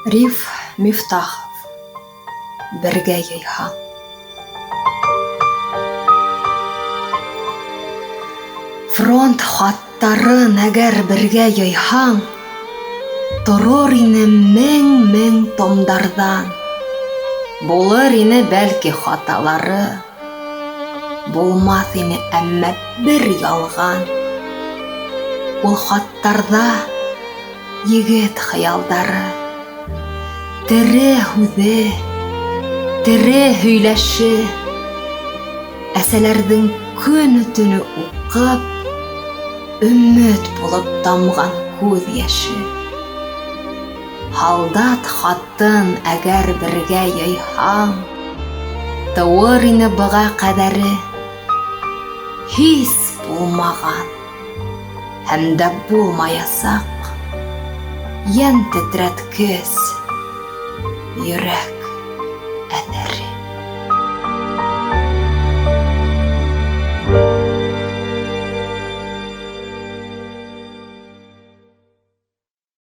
Риф Мифтахов. Бергә йыйһаң. Фронт хаттарын әгәр бергә йыйһаң, торыр ине мең томдардан. Булыр ине бәлки хаталары, булмас ине әммә бер ялган. Ул хаттарда егет хыялдары, тере һүҙе, тере һөйләше, әсәләрҙең көн-төнө уҡып, өмөт булып тамған күҙ йәше. Һалдат хатын әгәр бергә йыйһаң, тыуыр ине быға ҡәҙәре һис булмаған һәм дә булмаясаҡ йән тетрәткес йөрәк әҙәре.